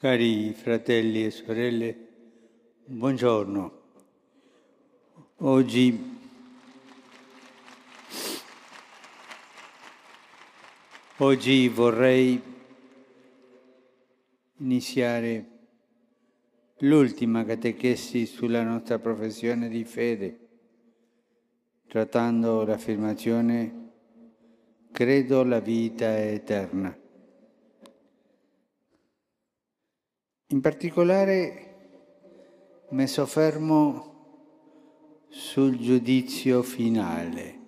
Cari fratelli e sorelle, buongiorno. Oggi vorrei iniziare l'ultima catechesi sulla nostra professione di fede, trattando l'affermazione «Credo la vita eterna». In particolare mi soffermo sul giudizio finale.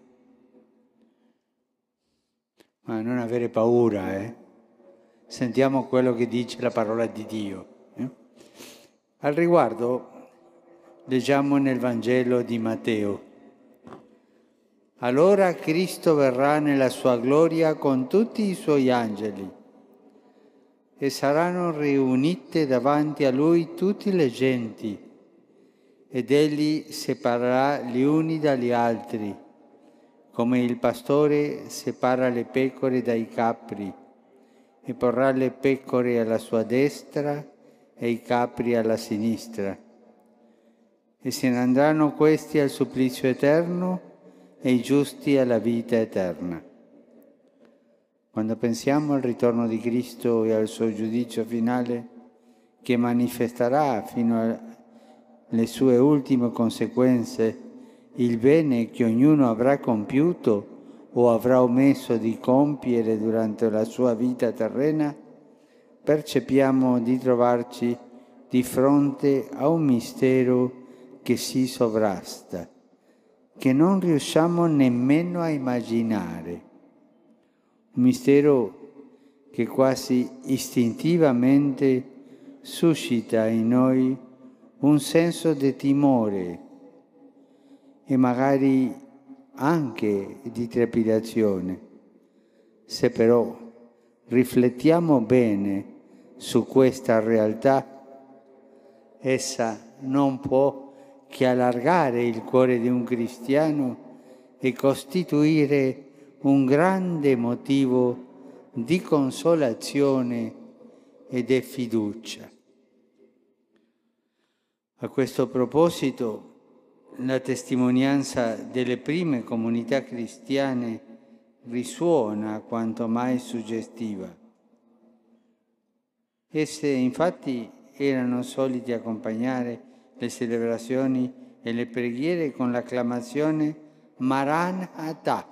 Ma non avere paura, Sentiamo quello che dice la parola di Dio. Al riguardo, leggiamo nel Vangelo di Matteo. Allora Cristo verrà nella sua gloria con tutti i suoi angeli e saranno riunite davanti a Lui tutte le genti, ed Egli separerà gli uni dagli altri, come il pastore separa le pecore dai capri, e porrà le pecore alla sua destra e i capri alla sinistra. E se ne andranno questi al supplizio eterno e i giusti alla vita eterna. Quando pensiamo al ritorno di Cristo e al suo giudizio finale, che manifesterà fino alle sue ultime conseguenze il bene che ognuno avrà compiuto o avrà omesso di compiere durante la sua vita terrena, percepiamo di trovarci di fronte a un mistero che si sovrasta, che non riusciamo nemmeno a immaginare. Un mistero che quasi istintivamente suscita in noi un senso di timore e magari anche di trepidazione. Se però riflettiamo bene su questa realtà, essa non può che allargare il cuore di un cristiano e costituire un grande motivo di consolazione e di fiducia. A questo proposito, la testimonianza delle prime comunità cristiane risuona quanto mai suggestiva. Esse infatti erano soliti accompagnare le celebrazioni e le preghiere con l'acclamazione Maranatha,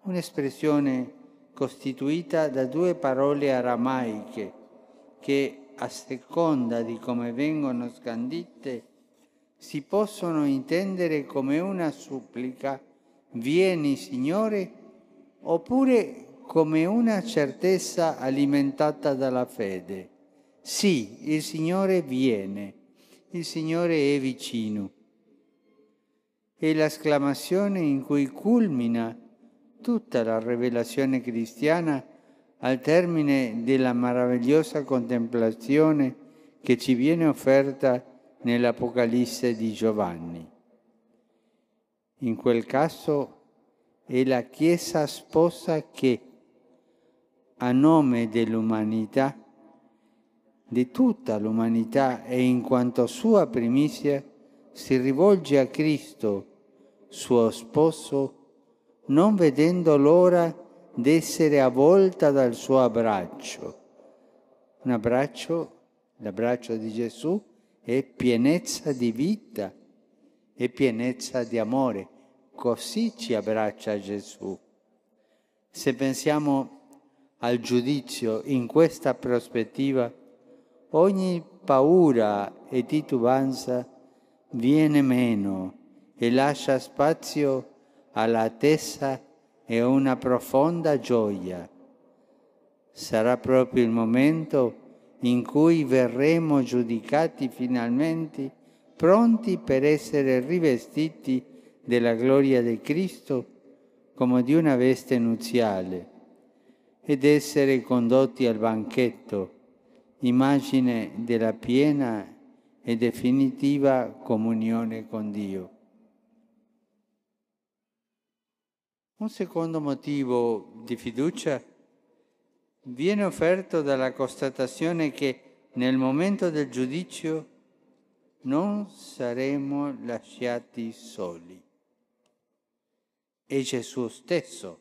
un'espressione costituita da due parole aramaiche che, a seconda di come vengono scandite, si possono intendere come una supplica «Vieni, Signore», oppure come una certezza alimentata dalla fede. Sì, il Signore viene, il Signore è vicino. È l'esclamazione in cui culmina tutta la rivelazione cristiana al termine della meravigliosa contemplazione che ci viene offerta nell'Apocalisse di Giovanni. In quel caso è la Chiesa sposa che, a nome dell'umanità, di tutta l'umanità e in quanto sua primizia, si rivolge a Cristo, suo sposo, non vedendo l'ora d'essere avvolta dal suo abbraccio. Un abbraccio, l'abbraccio di Gesù, è pienezza di vita, è pienezza di amore. Così ci abbraccia Gesù. Se pensiamo al giudizio in questa prospettiva, ogni paura e titubanza viene meno e lascia spazio all'attesa e a una profonda gioia. Sarà proprio il momento in cui verremo giudicati finalmente pronti per essere rivestiti della gloria di Cristo come di una veste nuziale ed essere condotti al banchetto, immagine della piena e definitiva comunione con Dio. Un secondo motivo di fiducia viene offerto dalla constatazione che nel momento del giudizio non saremo lasciati soli. E Gesù stesso,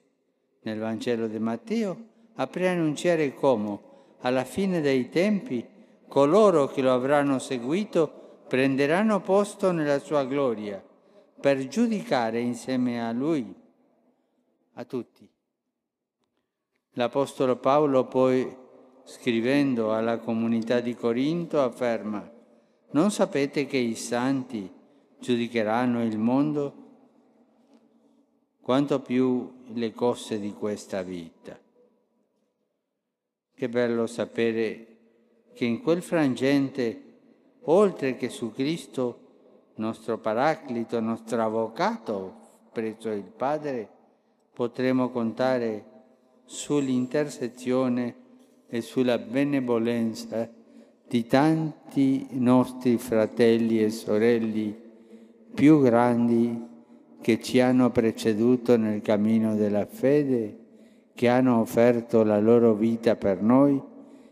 nel Vangelo di Matteo, a preannunciare come, alla fine dei tempi, coloro che lo avranno seguito prenderanno posto nella sua gloria, per giudicare insieme a lui a tutti. L'Apostolo Paolo poi, scrivendo alla comunità di Corinto, afferma: non sapete che i santi giudicheranno il mondo? Quanto più le cose di questa vita. Che bello sapere che in quel frangente, oltre che su Cristo, nostro Paraclito, nostro Avvocato presso il Padre, potremo contare sull'intercessione e sulla benevolenza di tanti nostri fratelli e sorelle più grandi che ci hanno preceduto nel cammino della fede, che hanno offerto la loro vita per noi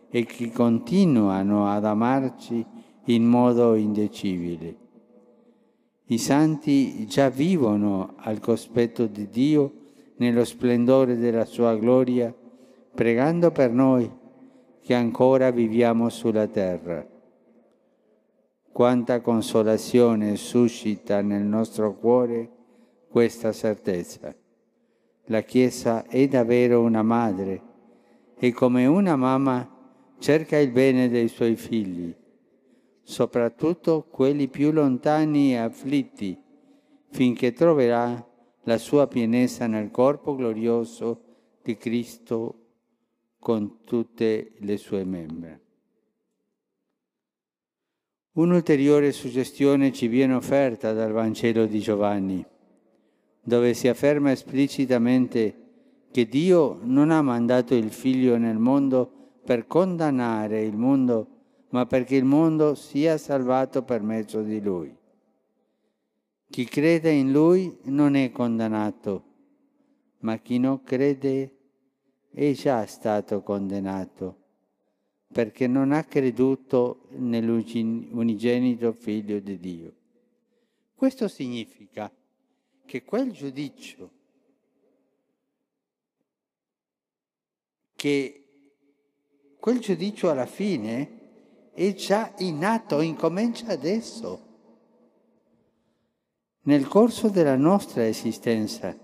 e che continuano ad amarci in modo indicibile. I santi già vivono al cospetto di Dio nello splendore della sua gloria, pregando per noi che ancora viviamo sulla terra. Quanta consolazione suscita nel nostro cuore questa certezza. La Chiesa è davvero una madre e come una mamma cerca il bene dei suoi figli, soprattutto quelli più lontani e afflitti, finché troverà la sua pienezza nel corpo glorioso di Cristo con tutte le sue membra. Un'ulteriore suggestione ci viene offerta dal Vangelo di Giovanni, dove si afferma esplicitamente che Dio non ha mandato il Figlio nel mondo per condannare il mondo, ma perché il mondo sia salvato per mezzo di Lui. Chi crede in Lui non è condannato, ma chi non crede è già stato condannato, perché non ha creduto nell'unigenito Figlio di Dio. Questo significa che quel giudizio alla fine è già in atto, incomincia adesso, nel corso della nostra esistenza.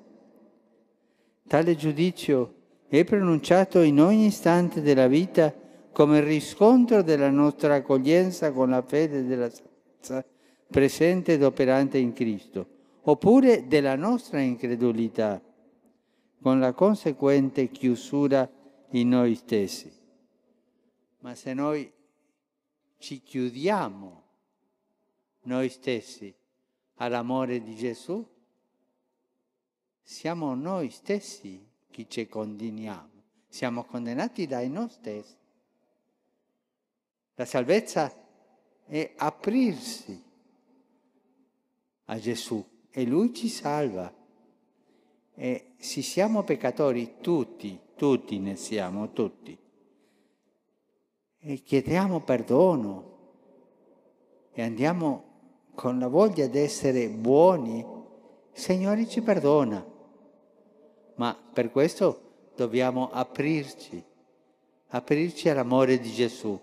Tale giudizio è pronunciato in ogni istante della vita come riscontro della nostra accoglienza con la fede della salvezza presente ed operante in Cristo, oppure della nostra incredulità, con la conseguente chiusura in noi stessi. Ma se noi ci chiudiamo noi stessi all'amore di Gesù, siamo noi stessi che ci condanniamo, siamo condannati dai noi stessi. La salvezza è aprirsi a Gesù e Lui ci salva. E se siamo peccatori, tutti ne siamo, tutti, e chiediamo perdono e andiamo con la voglia di essere buoni, il Signore ci perdona. Ma per questo dobbiamo aprirci all'amore di Gesù,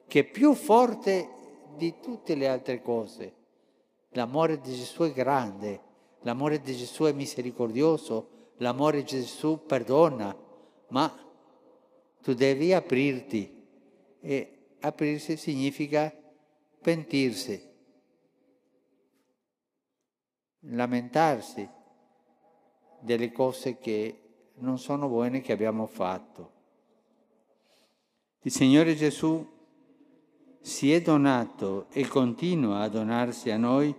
che è più forte di tutte le altre cose. L'amore di Gesù è grande, l'amore di Gesù è misericordioso, l'amore di Gesù perdona, ma tu devi aprirti, e aprirsi significa pentirsi, lamentarsi delle cose che non sono buone che abbiamo fatto. Il Signore Gesù si è donato e continua a donarsi a noi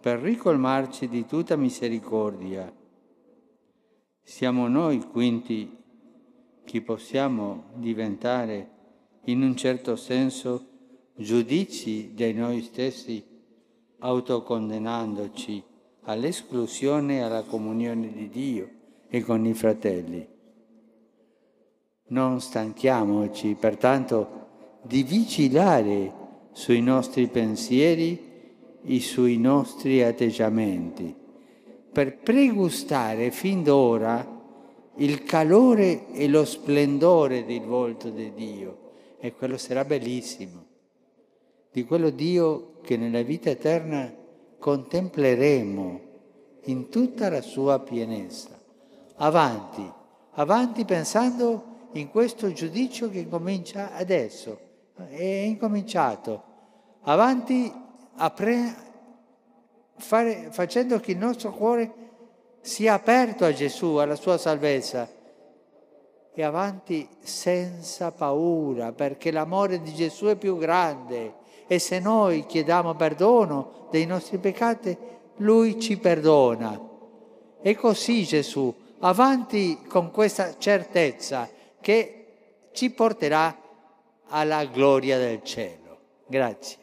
per ricolmarci di tutta misericordia. Siamo noi quindi che possiamo diventare, in un certo senso, giudici di noi stessi, autocondannandoci all'esclusione e alla comunione di Dio e con i fratelli. Non stanchiamoci, pertanto, di vigilare sui nostri pensieri e sui nostri atteggiamenti, per pregustare fin d'ora il calore e lo splendore del volto di Dio. E quello sarà bellissimo, di quello Dio che nella vita eterna contempleremo in tutta la sua pienezza. Avanti, avanti pensando in questo giudizio che comincia adesso, è incominciato. Avanti facendo che il nostro cuore sia aperto a Gesù, alla sua salvezza. E avanti senza paura, perché l'amore di Gesù è più grande. E se noi chiediamo perdono dei nostri peccati, Lui ci perdona. E così Gesù, avanti con questa certezza che ci porterà alla gloria del cielo. Grazie.